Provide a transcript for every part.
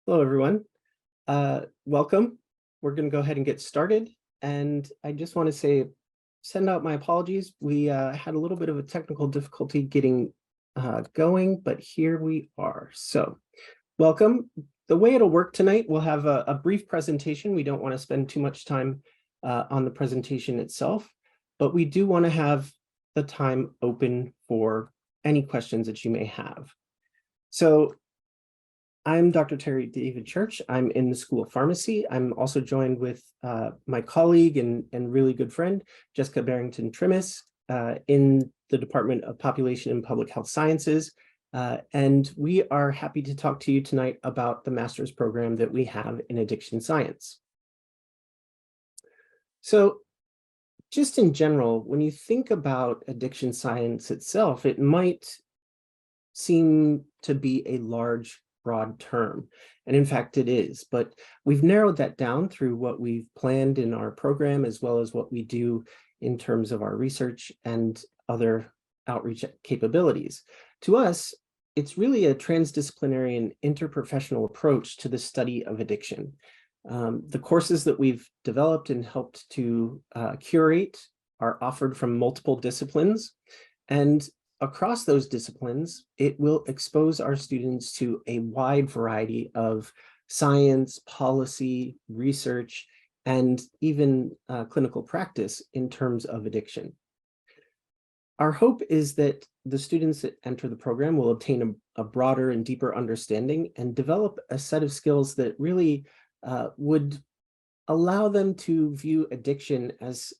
Hello, everyone. Welcome. We're going to go ahead and get started. And I just want to send out my apologies. We had a little bit of a technical difficulty getting going, but here we are. So welcome. The way it'll work tonight, we'll have a brief presentation. We don't want to spend too much time on the presentation itself, but we do want to have the time open for any questions that you may have. So I'm Dr. Terry David Church. I'm in the School of Pharmacy. I'm also joined with my colleague and really good friend, Jessica Barrington-Trimis, in the Department of Population and Public Health Sciences. And we are happy to talk to you tonight about the master's program that we have in addiction science. So just in general, when you think about addiction science itself, it might seem to be a large broad term. And in fact, it is, but we've narrowed that down through what we've planned in our program, as well as what we do in terms of our research and other outreach capabilities. To us, it's really a transdisciplinary and interprofessional approach to the study of addiction. The courses that we've developed and helped to curate are offered from multiple disciplines, and across those disciplines, it will expose our students to a wide variety of science, policy, research, and even clinical practice in terms of addiction. Our hope is that the students that enter the program will obtain a broader and deeper understanding and develop a set of skills that really would allow them to view addiction as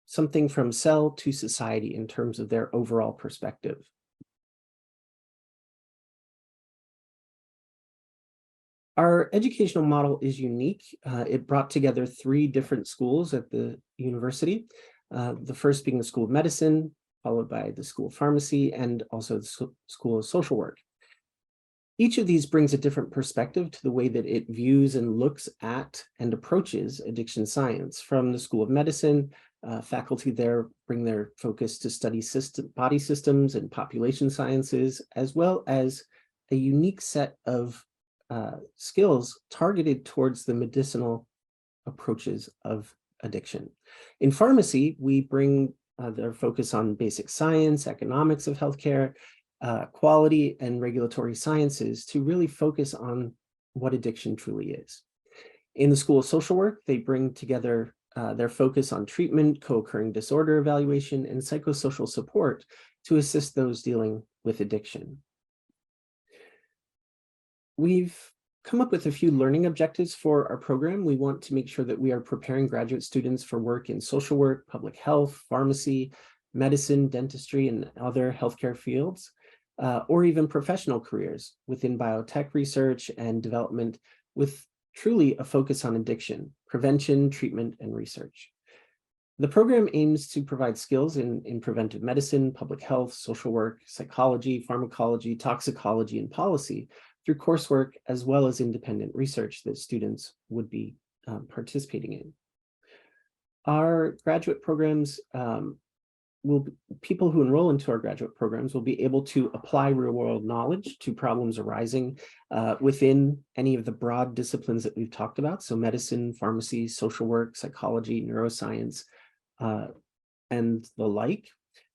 something from cell to society in terms of their overall perspective. Our educational model is unique. It brought together 3 different schools at the university, the first being the School of Medicine, followed by the School of Pharmacy, and also the School of Social Work. Each of these brings a different perspective to the way that it views and looks at and approaches addiction science. From the School of Medicine, faculty there bring their focus to study body systems and population sciences, as well as a unique set of skills targeted towards the medicinal approaches of addiction. In pharmacy, we bring their focus on basic science, economics of healthcare, quality and regulatory sciences to really focus on what addiction truly is. In the School of Social Work, they bring together their focus on treatment, co-occurring disorder evaluation, and psychosocial support to assist those dealing with addiction. We've come up with a few learning objectives for our program. We want to make sure that we are preparing graduate students for work in social work, public health, pharmacy, medicine, dentistry, and other healthcare fields, or even professional careers within biotech research and development with truly a focus on addiction, prevention, treatment, and research. The program aims to provide skills in preventive medicine, public health, social work, psychology, pharmacology, toxicology, and policy through coursework, as well as independent research that students would be participating in. Our graduate programs people who enroll into our graduate programs will be able to apply real-world knowledge to problems arising within any of the broad disciplines that we've talked about. So medicine, pharmacy, social work, psychology, neuroscience, and the like.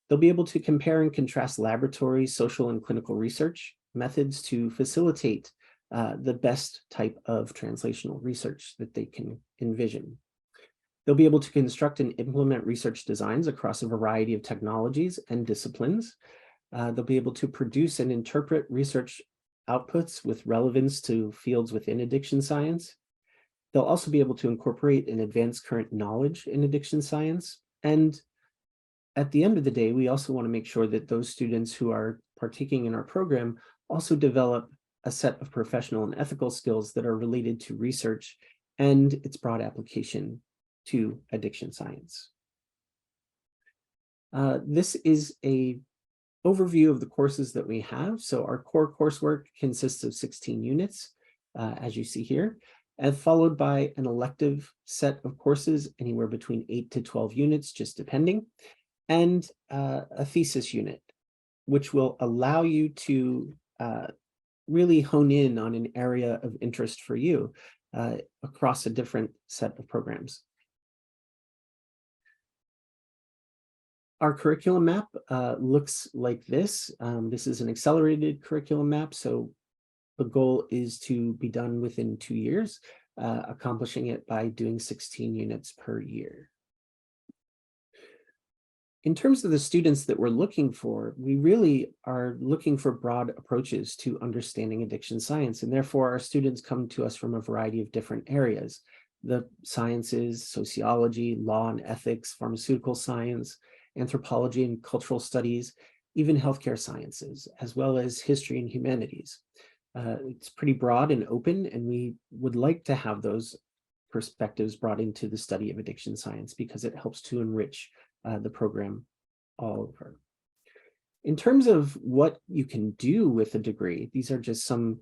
They'll be able to compare and contrast laboratory, social, and clinical research methods to facilitate the best type of translational research that they can envision. They'll be able to construct and implement research designs across a variety of technologies and disciplines. They'll be able to produce and interpret research outputs with relevance to fields within addiction science. They'll also be able to incorporate and advance current knowledge in addiction science. And at the end of the day, we also want to make sure that those students who are partaking in our program also develop a set of professional and ethical skills that are related to research and its broad application to addiction science. This is an overview of the courses that we have. So our core coursework consists of 16 units, as you see here, and followed by an elective set of courses, anywhere between 8 to 12 units, just depending, and a thesis unit, which will allow you to really hone in on an area of interest for you across a different set of programs. Our curriculum map looks like this. This is an accelerated curriculum map, so the goal is to be done within 2 years, accomplishing it by doing 16 units per year. In terms of the students that we're looking for, we really are looking for broad approaches to understanding addiction science, and therefore our students come to us from a variety of different areas: the sciences, sociology, law and ethics, pharmaceutical science, anthropology and cultural studies, even healthcare sciences, as well as history and humanities. It's pretty broad and open, and we would like to have those perspectives brought into the study of addiction science because it helps to enrich the program all over. In terms of what you can do with a degree, these are just some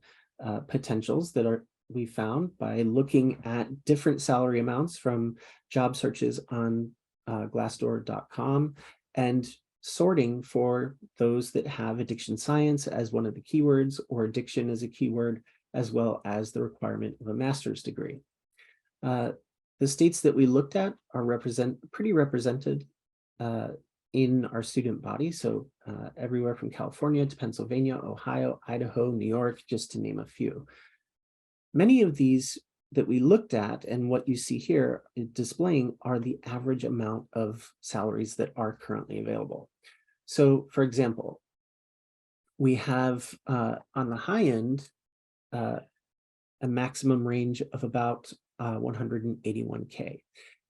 potentials that we found by looking at different salary amounts from job searches on Glassdoor.com and sorting for those that have addiction science as one of the keywords or addiction as a keyword, as well as the requirement of a master's degree. The states that we looked at are pretty represented in our student body. So everywhere from California to Pennsylvania, Ohio, Idaho, New York, just to name a few. Many of these that we looked at and what you see here displaying are the average amount of salaries that are currently available. So for example, we have on the high end, a maximum range of about 181K.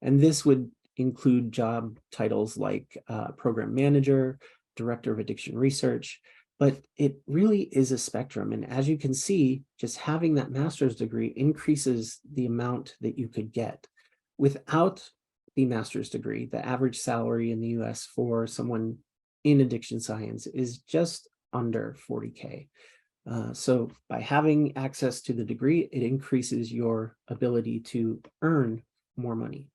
And this would include job titles like program manager, director of addiction research, but it really is a spectrum. And as you can see, just having that master's degree increases the amount that you could get. Without the master's degree, the average salary in the US for someone in addiction science is just under 40K. So by having access to the degree, it increases your ability to earn more money.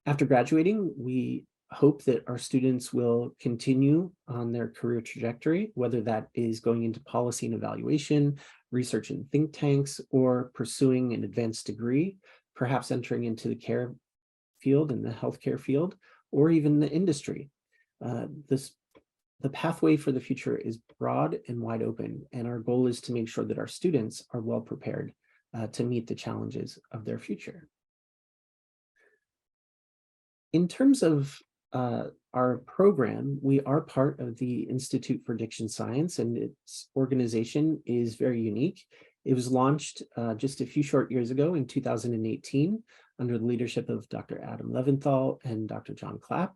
After graduating, we hope that our students will continue on their career trajectory, whether that is going into policy and evaluation, research in think tanks, or pursuing an advanced degree, perhaps entering into the care field and the healthcare field, or even the industry. The pathway for the future is broad and wide open, and our goal is to make sure that our students are well prepared to meet the challenges of their future. In terms of our program, we are part of the Institute for Addiction Science, and its organization is very unique. It was launched just a few short years ago in 2018 under the leadership of Dr. Adam Leventhal and Dr. John Clapp.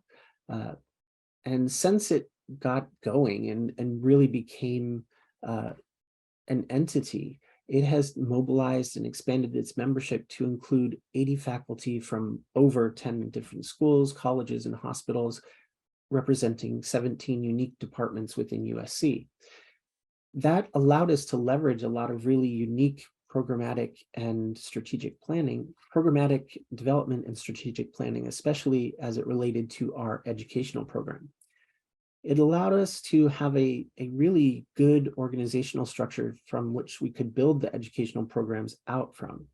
And since it got going and really became an entity, it has mobilized and expanded its membership to include 80 faculty from over 10 different schools, colleges, and hospitals, representing 17 unique departments within USC. That allowed us to leverage a lot of really unique programmatic development and strategic planning, especially as it related to our educational program. It allowed us to have a really good organizational structure from which we could build the educational programs out from.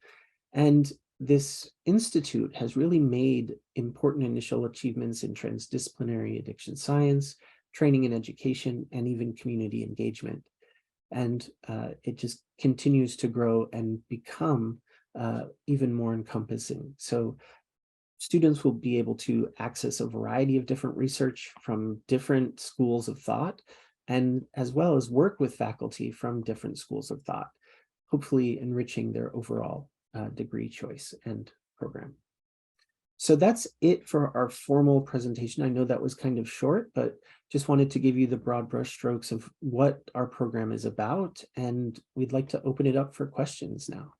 And this institute has really made important initial achievements in transdisciplinary addiction science, training and education, and even community engagement. And it just continues to grow and become even more encompassing. So students will be able to access a variety of different research from different schools of thought, and as well as work with faculty from different schools of thought, hopefully enriching their overall degree choice and program. So that's it for our formal presentation. I know that was kind of short, but just wanted to give you the broad brush strokes of what our program is about, and we'd like to open it up for questions now.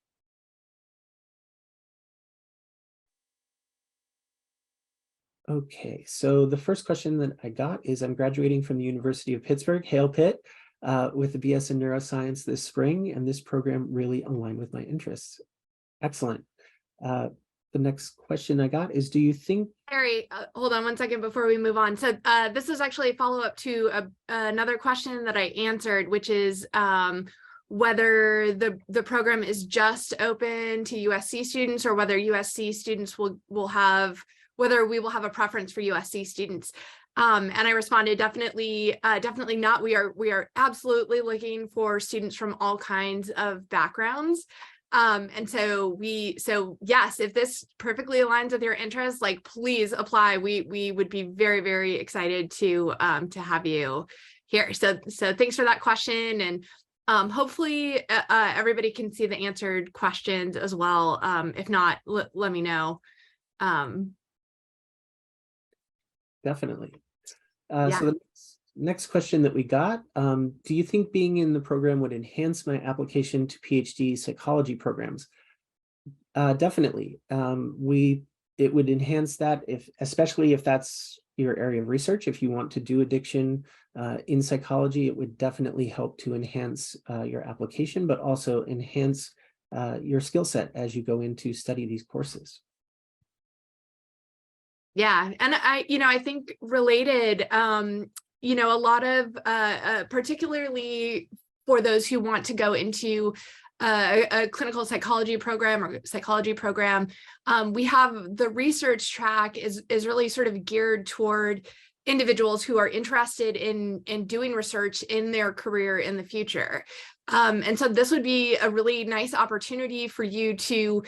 Okay, so the first question that I got is, I'm graduating from the University of Pittsburgh, Hail Pitt, with a BS in neuroscience this spring, and this program really aligned with my interests. Excellent. The next question I got is, do you think— Harry, hold on one second before we move on. So this is actually a follow-up to another question that I answered, which is, whether the program is just open to USC students or whether USC students will have, whether we will have a preference for USC students. And I responded, definitely not. We are absolutely looking for students from all kinds of backgrounds. And so yes, if this perfectly aligns with your interests, like, please apply. We would be very, very excited to have you here. So thanks for that question. And hopefully everybody can see the answered questions as well. If not, let me know. Definitely. Yeah. So the next question that we got, do you think being in the program would enhance my application to PhD psychology programs? Definitely. It would enhance that, especially if that's your area of research. If you want to do addiction in psychology, it would definitely help to enhance your application, but also enhance your skill set as you go in to study these courses. Yeah, and I think related, a lot of, particularly for those who want to go into a clinical psychology program or psychology program, we have the research track is really sort of geared toward individuals who are interested in doing research in their career in the future. And so this would be a really nice opportunity for you to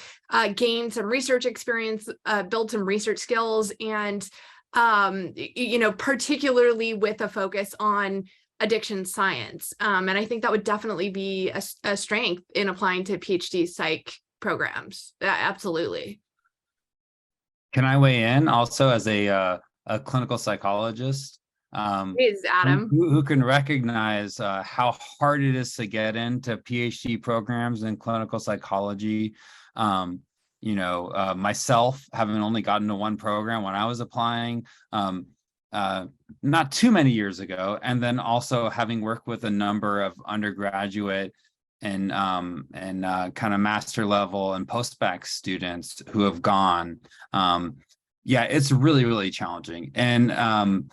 gain some research experience, build some research skills, and particularly with a focus on addiction science. And I think that would definitely be a strength in applying to PhD psych programs. Absolutely. Can I weigh in also as a clinical psychologist? Please, Adam. Who can recognize how hard it is to get into PhD programs in clinical psychology. Myself, having only gotten to one program when I was applying, not too many years ago, and then also having worked with a number of undergraduate and kind of master level and post-bac students who have gone. Yeah, it's really, really challenging. And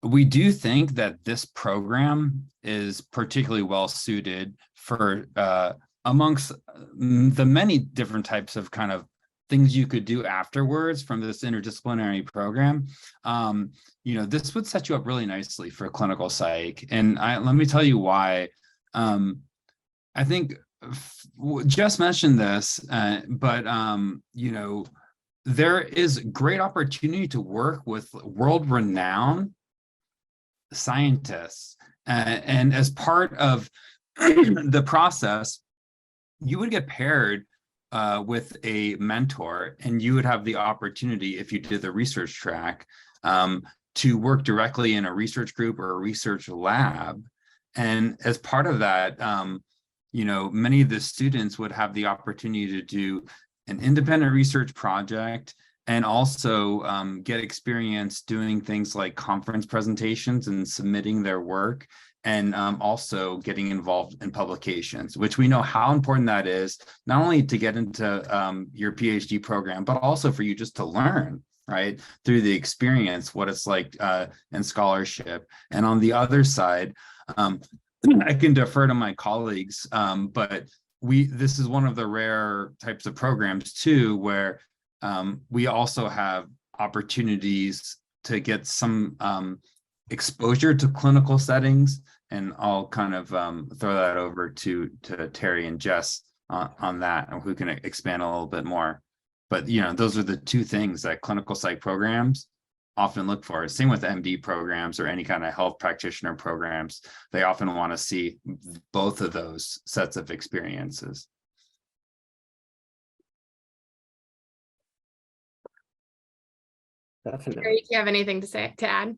we do think that this program is particularly well suited for amongst the many different types of kind of things you could do afterwards from this interdisciplinary program. This would set you up really nicely for clinical psych. And let me tell you why. I think Jess mentioned this, but there is great opportunity to work with world-renowned scientists, and as part of the process, you would get paired with a mentor, and you would have the opportunity, if you did the research track, to work directly in a research group or a research lab. And as part of that, many of the students would have the opportunity to do an independent research project, and also get experience doing things like conference presentations and submitting their work, and also getting involved in publications, which we know how important that is, not only to get into your PhD program, but also for you just to learn, right, through the experience, what it's like in scholarship. And on the other side, I can defer to my colleagues, but this is one of the rare types of programs too, where we also have opportunities to get some exposure to clinical settings. And I'll kind of throw that over to Terry and Jess on that, and who can expand a little bit more. But those are the two things that clinical psych programs often look for. Same with MD programs or any kind of health practitioner programs. They often want to see both of those sets of experiences. Definitely. Terry, do you have anything to add?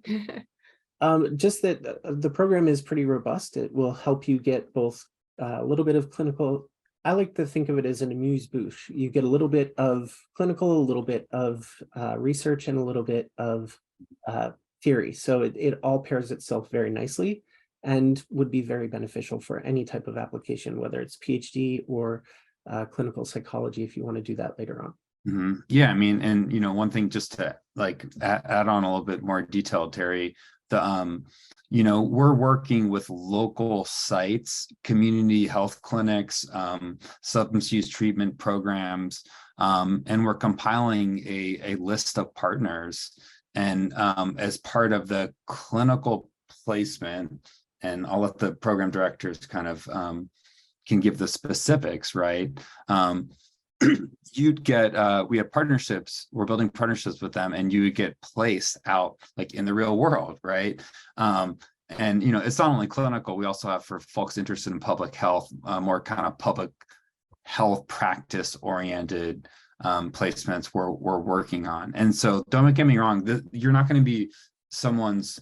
Just that the program is pretty robust. It will help you get both a little bit of clinical. I like to think of it as an amuse-bouche. You get a little bit of clinical, a little bit of research, and a little bit of theory. So it all pairs itself very nicely and would be very beneficial for any type of application, whether it's PhD or clinical psychology, if you want to do that later on. Mm-hmm. Yeah, I mean, and one thing just to like add on a little bit more detail, Terry, we're working with local sites, community health clinics, substance use treatment programs, and we're compiling a list of partners. And as part of the clinical placement, and I'll let the program directors kind of can give the specifics, right? You'd get, we have partnerships, we're building partnerships with them, and you would get placed out like in the real world, right? And it's not only clinical, we also have for folks interested in public health, more kind of public health practice oriented placements we're working on. And so don't get me wrong, you're not going to be someone's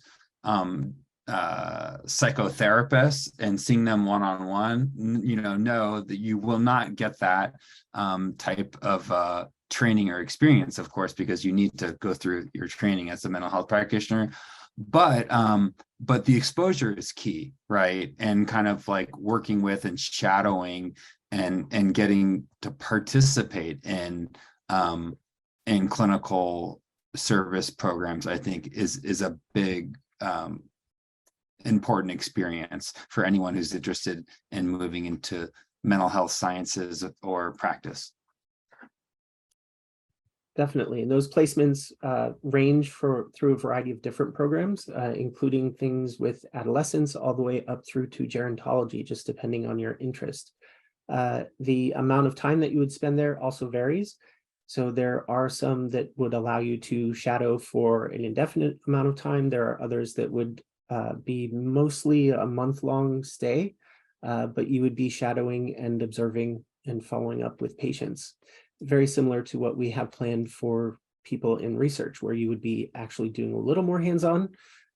psychotherapist and seeing them one-on-one. Know that you will not get that type of training or experience, of course, because you need to go through your training as a mental health practitioner. But the exposure is key, right? And kind of like working with and shadowing and getting to participate in clinical service programs, I think is a big important experience for anyone who's interested in moving into mental health sciences or practice. Definitely. And those placements range through a variety of different programs, including things with adolescents all the way up through to gerontology, just depending on your interest. The amount of time that you would spend there also varies. So there are some that would allow you to shadow for an indefinite amount of time. There are others that would be mostly a month-long stay, but you would be shadowing and observing and following up with patients. Very similar to what we have planned for people in research, where you would be actually doing a little more hands-on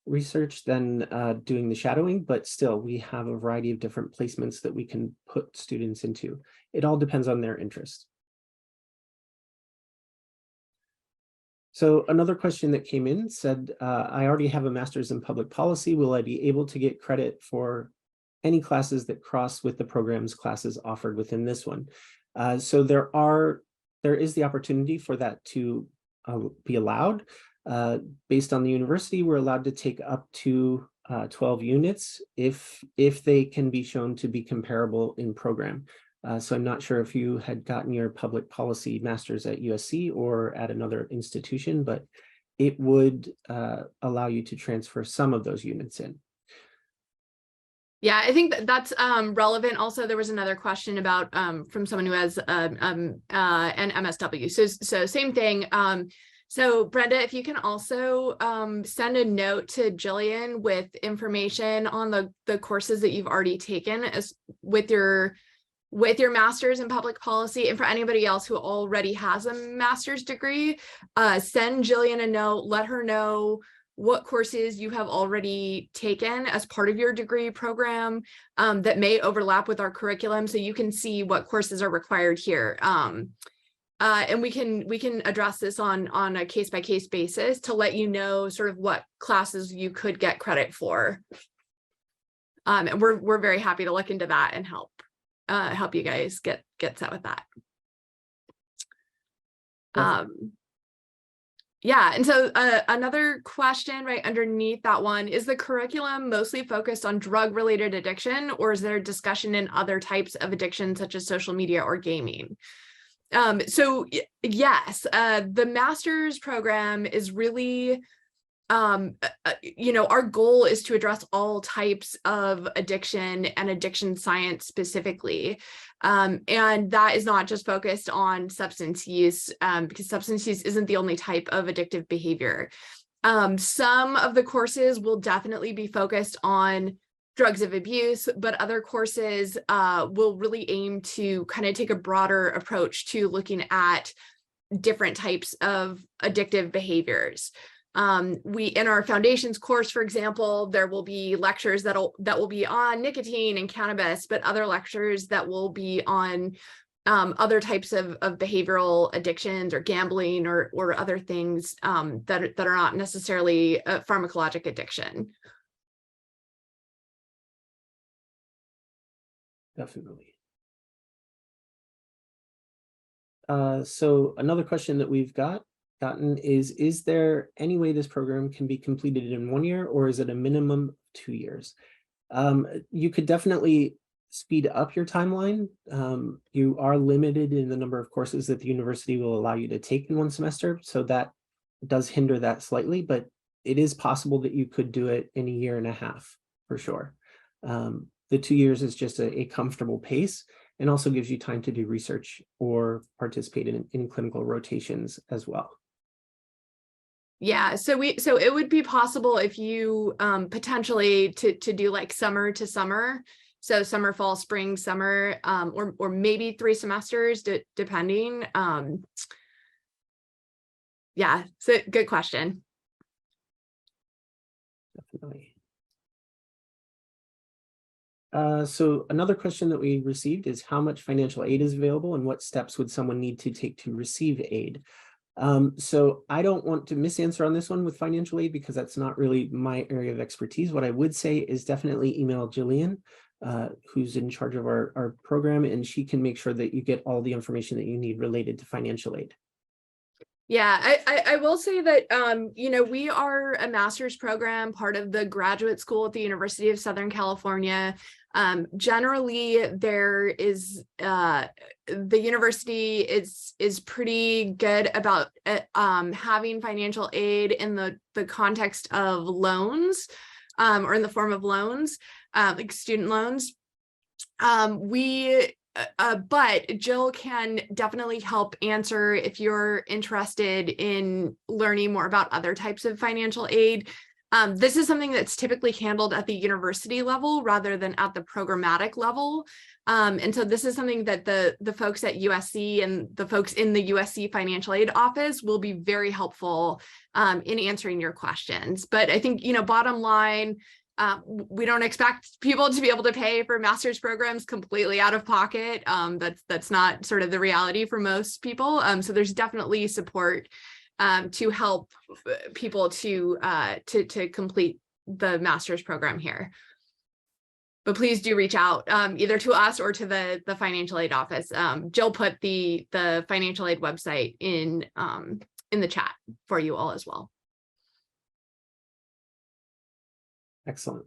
research than doing the shadowing, but still we have a variety of different placements that we can put students into. It all depends on their interest. So another question that came in said, I already have a master's in public policy. Will I be able to get credit for any classes that cross with the program's classes offered within this one? So there is the opportunity for that to be allowed. Based on the university, we're allowed to take up to 12 units if they can be shown to be comparable in program. So I'm not sure if you had gotten your public policy master's at USC or at another institution, but it would allow you to transfer some of those units in. Yeah, I think that's relevant. Also, there was another question about from someone who has an MSW. So same thing. So Brenda, if you can also send a note to Jillian with information on the courses that you've already taken as with your master's in public policy, and for anybody else who already has a master's degree, send Jillian a note, let her know what courses you have already taken as part of your degree program that may overlap with our curriculum, so you can see what courses are required here. And we can address this on a case-by-case basis to let you know sort of what classes you could get credit for. And we're very happy to look into that and help you guys get set with that. Yeah, and so another question right underneath that one, is the curriculum mostly focused on drug-related addiction, or is there discussion in other types of addiction such as social media or gaming? So yes, the master's program is really, our goal is to address all types of addiction and addiction science specifically. And that is not just focused on substance use, because substance use isn't the only type of addictive behavior. Some of the courses will definitely be focused on drugs of abuse, but other courses will really aim to kind of take a broader approach to looking at different types of addictive behaviors. In our foundations course, for example, there will be lectures that will be on nicotine and cannabis, but other lectures that will be on other types of behavioral addictions or gambling or other things that are not necessarily a pharmacologic addiction. Definitely. So another question that we've got gotten is there any way this program can be completed in 1 year, or is it a minimum of 2 years? You could definitely speed up your timeline. You are limited in the number of courses that the university will allow you to take in 1 semester, so that does hinder that slightly, but it is possible that you could do it in a year and a half for sure. The 2 years is just a comfortable pace, and also gives you time to do research or participate in clinical rotations as well. Yeah, so it would be possible if you potentially to do like summer to summer, so summer, fall, spring, summer, or maybe 3 semesters depending. Yeah, so good question. Definitely. So another question that we received is how much financial aid is available and what steps would someone need to take to receive aid? So I don't want to misanswer on this one with financial aid because that's not really my area of expertise. What I would say is definitely email Jillian, who's in charge of our program, and she can make sure that you get all the information that you need related to financial aid. Yeah, I will say that, you know, we are a master's program, part of the graduate school at the University of Southern California. Generally, there is, the university is pretty good about having financial aid in the context of loans, or in the form of loans, like student loans. But Jill can definitely help answer if you're interested in learning more about other types of financial aid. This is something that's typically handled at the university level rather than at the programmatic level. And so this is something that the folks at USC and the folks in the USC financial aid office will be very helpful in answering your questions. But I think, you know, bottom line, we don't expect people to be able to pay for master's programs completely out of pocket. That's not sort of the reality for most people. So there's definitely support to help people to complete the master's program here. But please do reach out either to us or to the financial aid office. Jill put the financial aid website in the chat for you all as well. Excellent.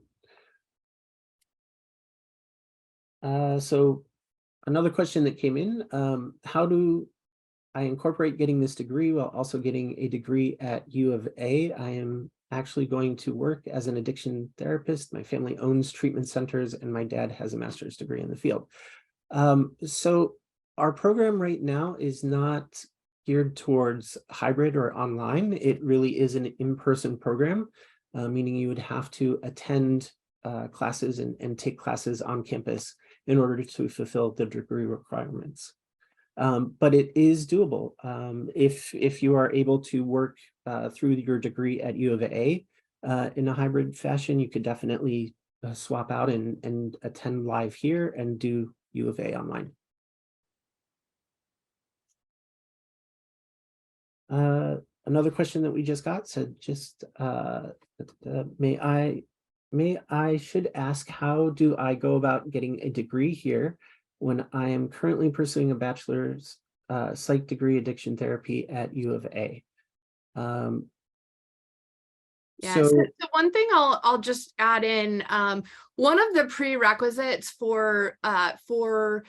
So another question that came in, how do I incorporate getting this degree while also getting a degree at U of A? I am actually going to work as an addiction therapist. My family owns treatment centers and my dad has a master's degree in the field. So our program right now is not geared towards hybrid or online. It really is an in-person program. Meaning you would have to attend classes and take classes on campus in order to fulfill the degree requirements. But it is doable. If you are able to work through your degree at U of A in a hybrid fashion, you could definitely swap out and attend live here and do U of A online. Another question that we just got said, just may I should ask, how do I go about getting a degree here when I am currently pursuing a bachelor's psych degree addiction therapy at U of A? Yeah, so one thing I'll just add in, one of the prerequisites for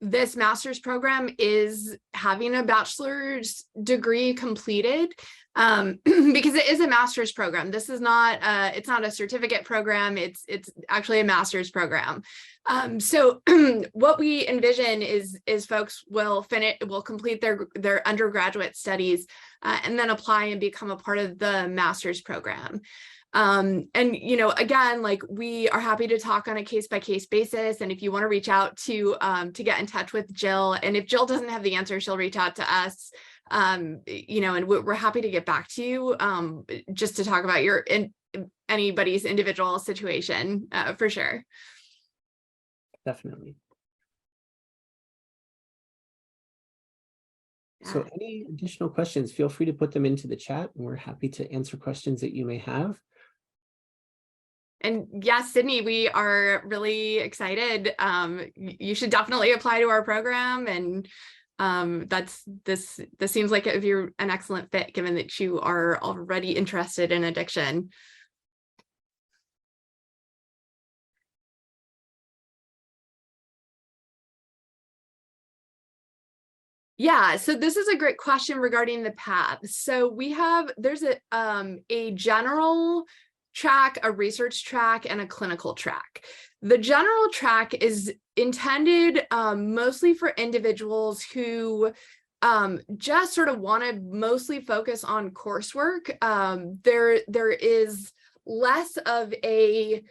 this master's program is having a bachelor's degree completed, because it is a master's program. This is not it's not a certificate program. It's actually a master's program. So what we envision is folks will complete their undergraduate studies and then apply and become a part of the master's program. And, you know, again, like, we are happy to talk on a case-by-case basis. And if you want to reach out to get in touch with Jill, and if Jill doesn't have the answer, she'll reach out to us, you know, and we're happy to get back to you just to talk about anybody's individual situation for sure. Definitely. Yeah. So any additional questions, feel free to put them into the chat, and we're happy to answer questions that you may have. And yes, Sydney, we are really excited. You should definitely apply to our program, and This seems like it would be an excellent fit given that you are already interested in addiction. Yeah, so this is a great question regarding the path. So there's a general track, a research track, and a clinical track. The general track is intended mostly for individuals who just sort of want to mostly focus on coursework. There is less of a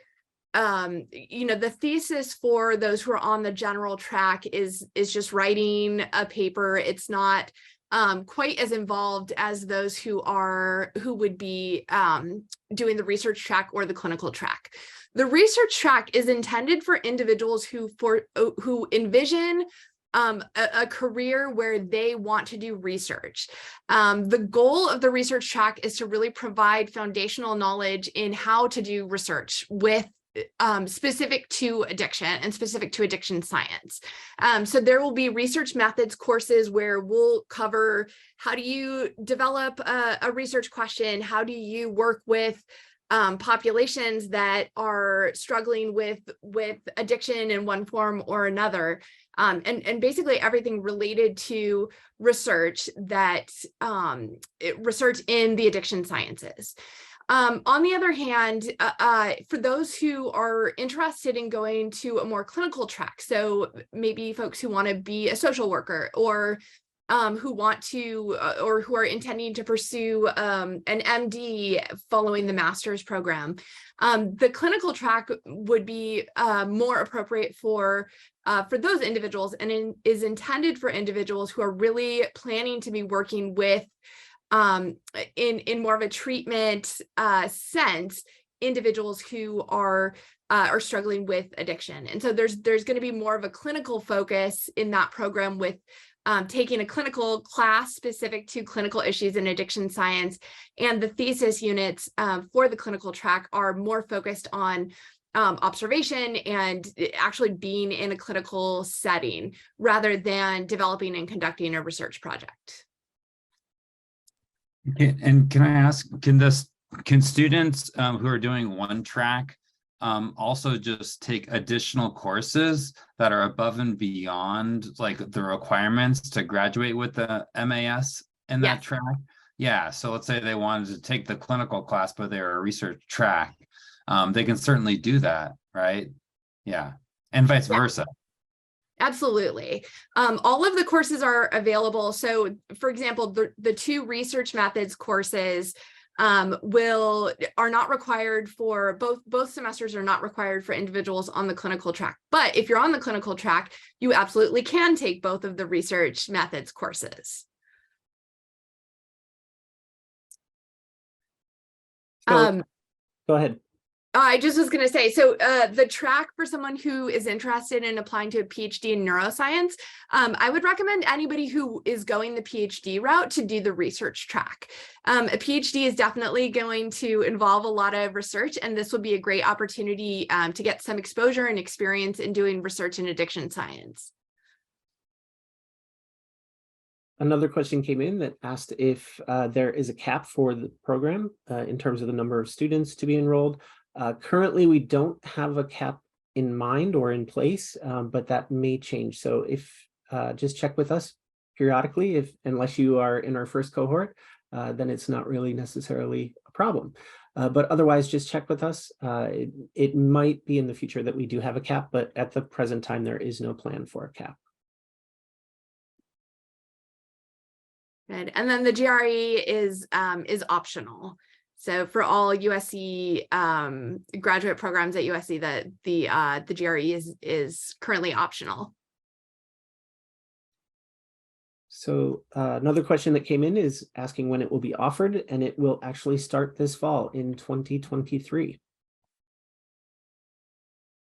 the thesis for those who are on the general track is just writing a paper. It's not quite as involved as those who would be doing the research track or the clinical track. The research track is intended for individuals who envision a career where they want to do research. The goal of the research track is to really provide foundational knowledge in how to do research with specific to addiction and specific to addiction science. So there will be research methods courses where we'll cover how do you develop a research question, how do you work with populations that are struggling with addiction in one form or another, and basically everything related to research research in the addiction sciences. On the other hand, for those who are interested in going to a more clinical track, so maybe folks who want to be a social worker or who want to or who are intending to pursue an MD following the master's program, the clinical track would be more appropriate for those individuals, and is intended for individuals who are really planning to be working with in more of a treatment sense, individuals who are struggling with addiction. And so there's going to be more of a clinical focus in that program with taking a clinical class specific to clinical issues in addiction science, and the thesis units for the clinical track are more focused on observation and actually being in a clinical setting rather than developing and conducting a research project. And can I ask, can students who are doing one track also just take additional courses that are above and beyond like the requirements to graduate with the MAS in that track? Yeah, so let's say they wanted to take the clinical class, but they're a research track. They can certainly do that, right? Yeah, and vice versa. Absolutely. All of the courses are available. So for example, the two research methods courses are not required for both semesters, are not required for individuals on the clinical track. But if you're on the clinical track, you absolutely can take both of the research methods courses. Go ahead. I just was going to say, so the track for someone who is interested in applying to a PhD in neuroscience, I would recommend anybody who is going the PhD route to do the research track. A PhD is definitely going to involve a lot of research, and this will be a great opportunity to get some exposure and experience in doing research in addiction science. Another question came in that asked if there is a cap for the program in terms of the number of students to be enrolled. Currently, we don't have a cap in mind or in place, but that may change. So if just check with us periodically, unless you are in our first cohort, then it's not really necessarily a problem. But otherwise, just check with us. It might be in the future that we do have a cap, but at the present time, there is no plan for a cap. Good. And then the GRE is optional. So for all USC graduate programs at USC, the GRE is currently optional. So another question that came in is asking when it will be offered, and it will actually start this fall in 2023.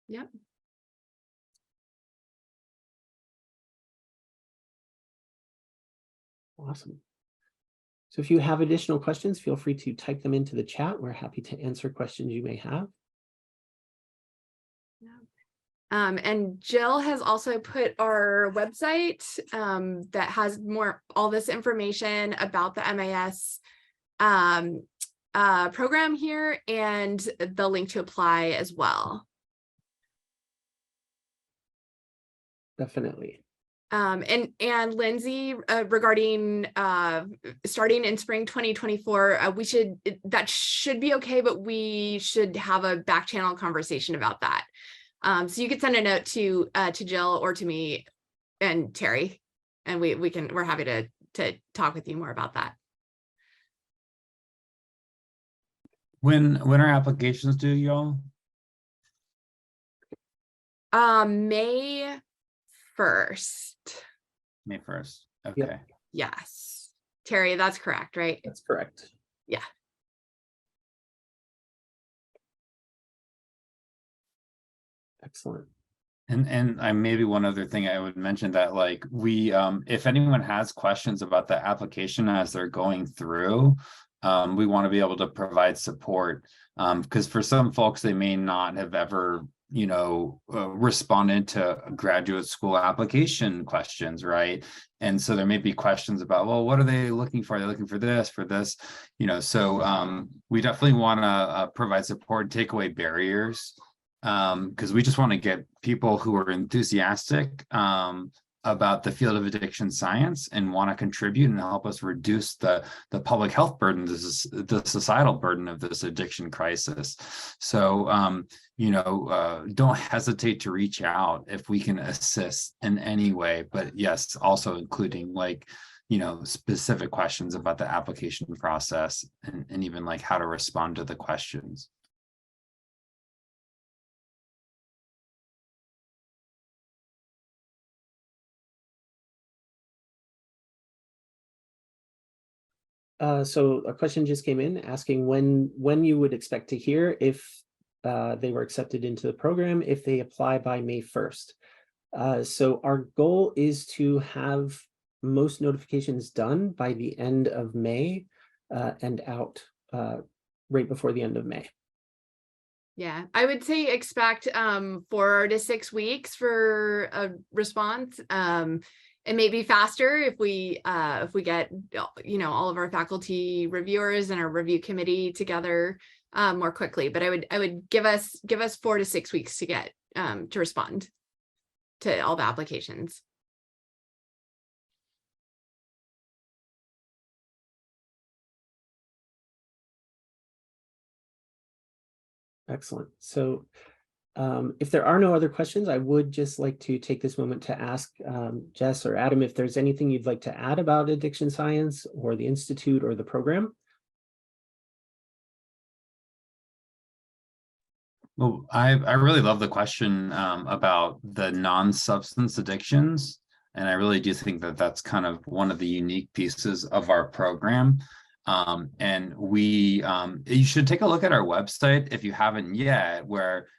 Yep. Awesome. So if you have additional questions, feel free to type them into the chat. We're happy to answer questions you may have. And Jill has also put our website that has all this information about the MAS program here, and the link to apply as well. Definitely. And Lindsay, regarding starting in spring 2024, that should be okay, but we should have a back channel conversation about that. So you could send a note to Jill or to me and Terry, and we're happy to talk with you more about that. When are applications due, y'all? May 1st. May 1st. Okay. Yep. Yes. Terry, that's correct, right? That's correct. Yeah. Excellent. And maybe one other thing I would mention that, like, we if anyone has questions about the application as they're going through, we want to be able to provide support, because for some folks, they may not have ever responded to graduate school application questions, right? And so there may be questions about, well, what are they looking for? They're looking for this, so we definitely want to provide support, take away barriers, because we just want to get people who are enthusiastic about the field of addiction science and want to contribute and help us reduce the public health burden, the societal burden of this addiction crisis. So, don't hesitate to reach out if we can assist in any way, but yes, also including specific questions about the application process and even like how to respond to the questions. So a question just came in asking when you would expect to hear if they were accepted into the program if they apply by May 1st. So our goal is to have most notifications done by the end of May and out right before the end of May. Yeah, I would say expect 4 to 6 weeks for a response. It may be faster if we get all of our faculty reviewers and our review committee together more quickly. But I would give us 4 to 6 weeks to get to respond to all the applications. Excellent. So if there are no other questions, I would just like to take this moment to ask Jess or Adam if there's anything you'd like to add about addiction science or the Institute or the program. Well, I really love the question about the non-substance addictions. And I really do think that that's kind of one of the unique pieces of our program. And you should take a look at our website if you haven't yet, where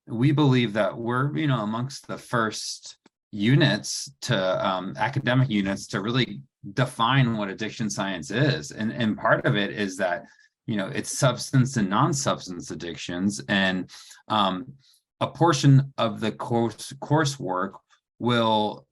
we believe that we're, amongst the first units to academic units to really define what addiction science is. And part of it is that, it's substance and non-substance addictions. And a portion of the coursework will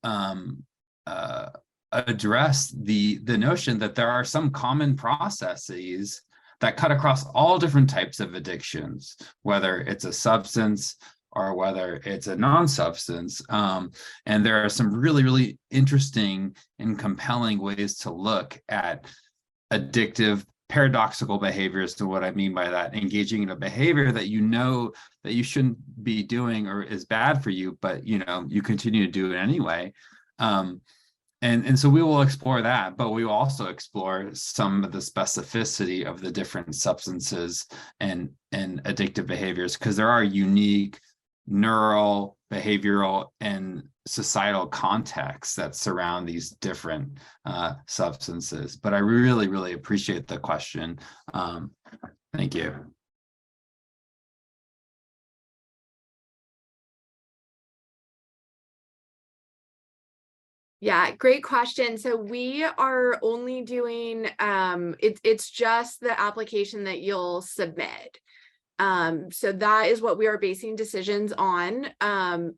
address the notion that there are some common processes that cut across all different types of addictions, whether it's a substance or whether it's a non-substance. And there are some really, really interesting and compelling ways to look at addictive paradoxical behaviors. To what I mean by that, engaging in a behavior that that you shouldn't be doing or is bad for you, but you continue to do it anyway. And so we will explore that, but we will also explore some of the specificity of the different substances and addictive behaviors, because there are unique neural, behavioral, and societal contexts that surround these different substances. But I really, really appreciate the question. Thank you. Yeah, great question. So we are only doing it's just the application that you'll submit. So that is what we are basing decisions on.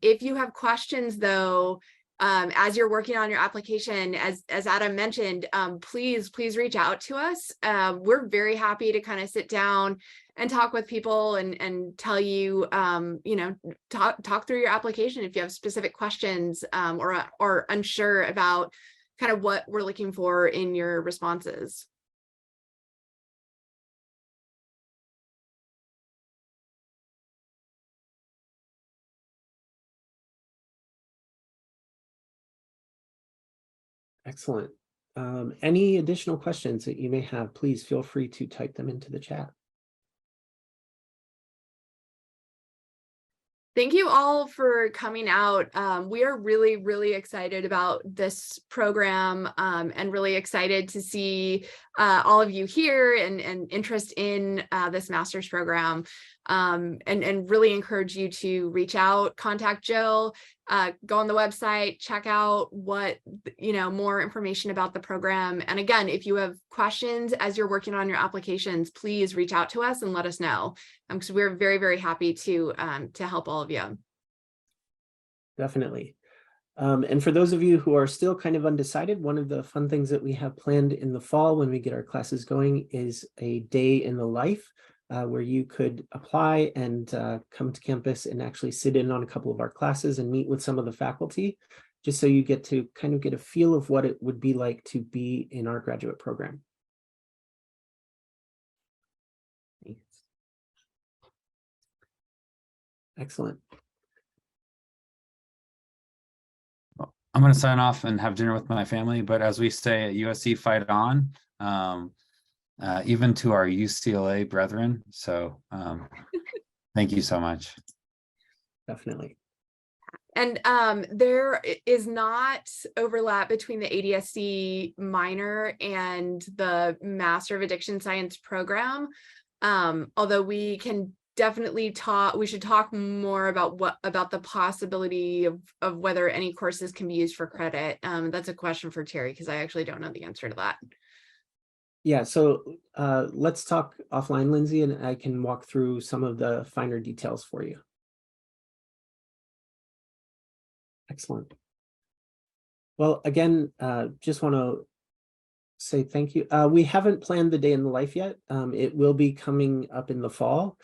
If you have questions though, as you're working on your application, as Adam mentioned, please reach out to us. We're very happy to kind of sit down and talk with people and tell you, talk through your application if you have specific questions, or unsure about kind of what we're looking for in your responses. Excellent. Any additional questions that you may have, please feel free to type them into the chat. Thank you all for coming out. We are really excited about this program, and really excited to see all of you here and interest in this master's program, and really encourage you to reach out, contact Jill, go on the website, check out what, more information about the program. And again, if you have questions as you're working on your applications, please reach out to us and let us know, because we're very happy to help all of you. Definitely. And for those of you who are still kind of undecided, one of the fun things that we have planned in the fall when we get our classes going is a day in the life, where you could apply and come to campus and actually sit in on a couple of our classes and meet with some of the faculty, just so you get to kind of get a feel of what it would be like to be in our graduate program. Thanks. Excellent. I'm going to sign off and have dinner with my family, but as we say at USC, fight on, even to our UCLA brethren. So thank you so much. Definitely. And there is not overlap between the ADSC minor and the Master of Addiction Science program, although we can definitely we should talk more about the possibility of whether any courses can be used for credit. That's a question for Terry, because I actually don't know the answer to that. Yeah, so let's talk offline, Lindsay, and I can walk through some of the finer details for you. Excellent. Well, again, just want to say thank you. We haven't planned the day in the life yet. It will be coming up in the fall.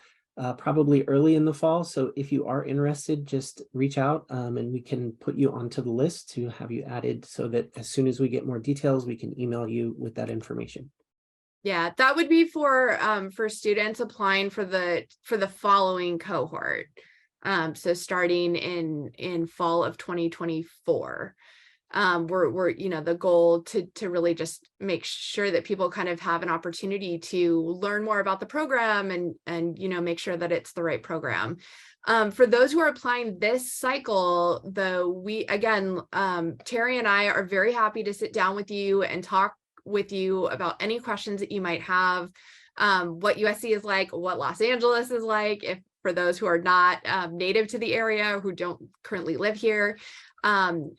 Probably early in the fall. So if you are interested, just reach out, and we can put you onto the list to have you added, so that as soon as we get more details, we can email you with that information. Yeah, that would be for students applying for the following cohort. So starting in fall of 2024. We're the goal to really just make sure that people kind of have an opportunity to learn more about the program and make sure that it's the right program. For those who are applying this cycle, though, Terry and I are very happy to sit down with you and talk with you about any questions that you might have, what USC is like, what Los Angeles is like, if for those who are not native to the area, who don't currently live here,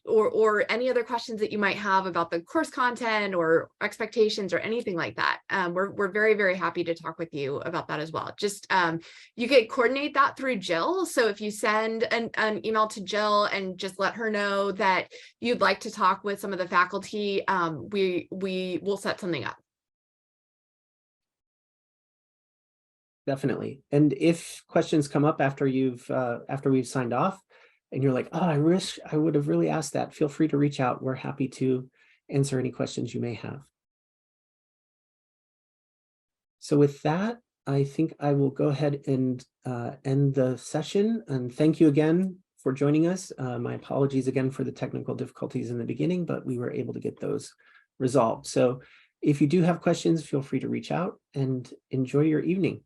or any other questions that you might have about the course content or expectations or anything like that. We're very happy to talk with you about that as well. Just you can coordinate that through Jill. So if you send an email to Jill and just let her know that you'd like to talk with some of the faculty, we will set something up. Definitely. And if questions come up after we've signed off, and you're like, oh, I wish I would have really asked that, feel free to reach out. We're happy to answer any questions you may have. So with that, I think I will go ahead and end the session. And thank you again for joining us. My apologies again for the technical difficulties in the beginning, but we were able to get those resolved. So if you do have questions, feel free to reach out, and enjoy your evening.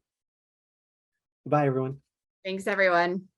Bye, everyone. Thanks, everyone.